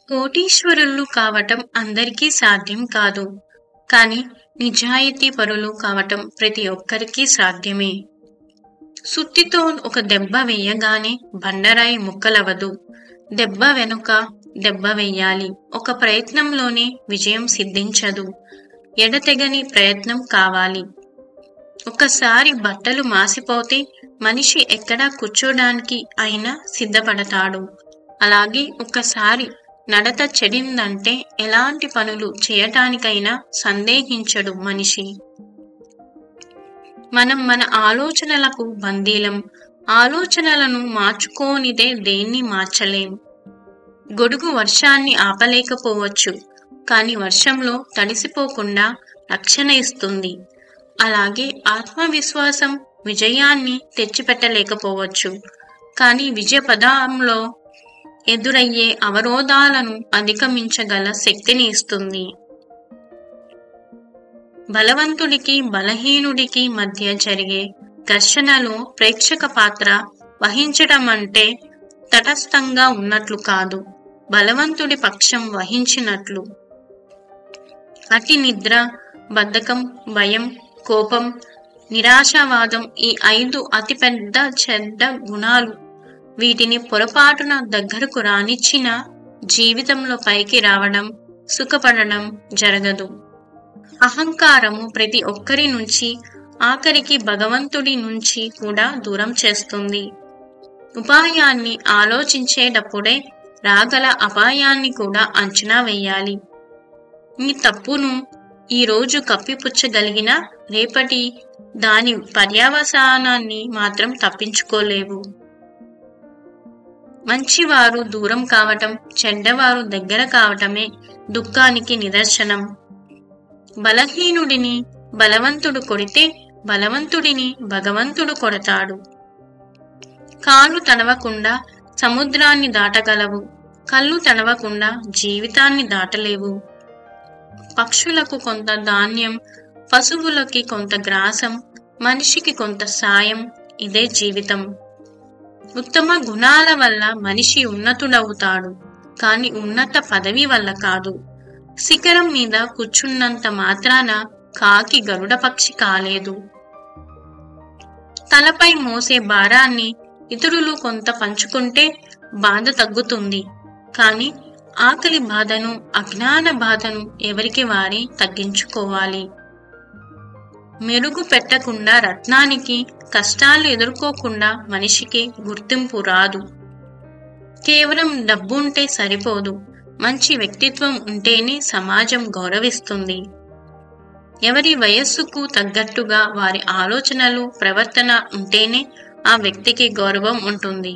కోటీశ్వరులు కావటం అందరికీ సాధ్యం కాదు. కానీ నిజాయితీ పరులు కావటం ప్రతి ఒక్కరికి సాధ్యమే. సుత్తితో ఒక దెబ్బ వేయగానే బండరాయి ముక్కలవదు. దెబ్బ వెనుక దెబ్బ వెయ్యాలి. ఒక ప్రయత్నంలోనే విజయం సిద్ధించదు. ఎడతెగని ప్రయత్నం కావాలి. ఒక్కసారి బట్టలు మాసిపోతే మనిషి ఎక్కడా కూర్చోడానికి అయినా సిద్ధపడతాడు. అలాగే ఒక్కసారి నడత చెడిందంటే ఎలాంటి పనులు చేయటానికైనా సందేహించడు మనిషి. మనం మన ఆలోచనలకు బందీలం. ఆలోచనలను మార్చుకోనిదే దేన్ని మార్చలేం. గొడుగు వర్షాన్ని ఆపలేకపోవచ్చు, కానీ వర్షంలో తడిసిపోకుండా రక్షణ ఇస్తుంది. అలాగే ఆత్మవిశ్వాసం విజయాన్ని తెచ్చిపెట్టలేకపోవచ్చు, కానీ విజయ పదంలో ఎదురయ్యే అవరోధాలను అధిగమించగల శక్తిని ఇస్తుంది. బలవంతుడికి బలహీనుడికి మధ్య జరిగే ఘర్షణలో ప్రేక్షక పాత్ర వహించడం అంటే తటస్థంగా ఉన్నట్లు కాదు, బలవంతుడి పక్షం వహించినట్లు. అతి నిద్ర, బద్ధకం, భయం, కోపం, నిరాశావాదం ఈ 5 అతిపెద్ద చెడ్డ గుణాలు. వీటిని పొరపాటున దగ్గరకు రానిచ్చిన జీవితంలో పైకి రావడం, సుఖపడడం జరగదు. అహంకారము ప్రతి ఒక్కరి నుంచి, ఆఖరికి భగవంతుడి నుంచి కూడా దూరం చేస్తుంది. ఉపాయాన్ని ఆలోచించేటప్పుడే రాగల అపాయాన్ని కూడా అంచనా వేయాలి. ఈ తప్పును ఈరోజు కప్పిపుచ్చగలిగిన రేపటి దాని పర్యవసానాన్ని మాత్రం తప్పించుకోలేవు. మంచివారు దూరం కావటం, చెడ్డవారు దగ్గర కావటమే దుఃఖానికి నిదర్శనం. బలహీనుడిని బలవంతుడు కొడితే బలవంతుడిని భగవంతుడు కొడతాడు. కాలు తడవకుండా సముద్రాన్ని దాటగలవు, కళ్ళు తడవకుండా జీవితాన్ని దాటలేవు. పక్షులకు కొంత ధాన్యం, పశువులకి కొంత గ్రాసం, మనిషికి కొంత సాయం. ఇదే జీవితం. ఉత్తమ గుణాల వల్ల మనిషి ఉన్నతుడవుతాడు, కాని ఉన్నత పదవి వల్ల కాదు. శిఖరం మీద కూర్చున్నంత మాత్రాన కాకి గరుడ పక్షి కాలేదు. తలపై మోసే భారాన్ని ఇతరులు కొంత పంచుకుంటే బాధ తగ్గుతుంది, కాని ఆకలి బాధను, అజ్ఞాన బాధను ఎవరికి వారి తగ్గించుకోవాలి. మెరుగు పెట్టకుండా రత్నానికి, కష్టాలు ఎదుర్కోకుండా మనిషికి గుర్తింపు రాదు. కేవలం డబ్బుంటే సరిపోదు, మంచి వ్యక్తిత్వం ఉంటేనే సమాజం గౌరవిస్తుంది. ఎవరి వయస్సుకు తగ్గట్టుగా వారి ఆలోచనలు, ప్రవర్తన ఉంటేనే ఆ వ్యక్తికి గౌరవం ఉంటుంది.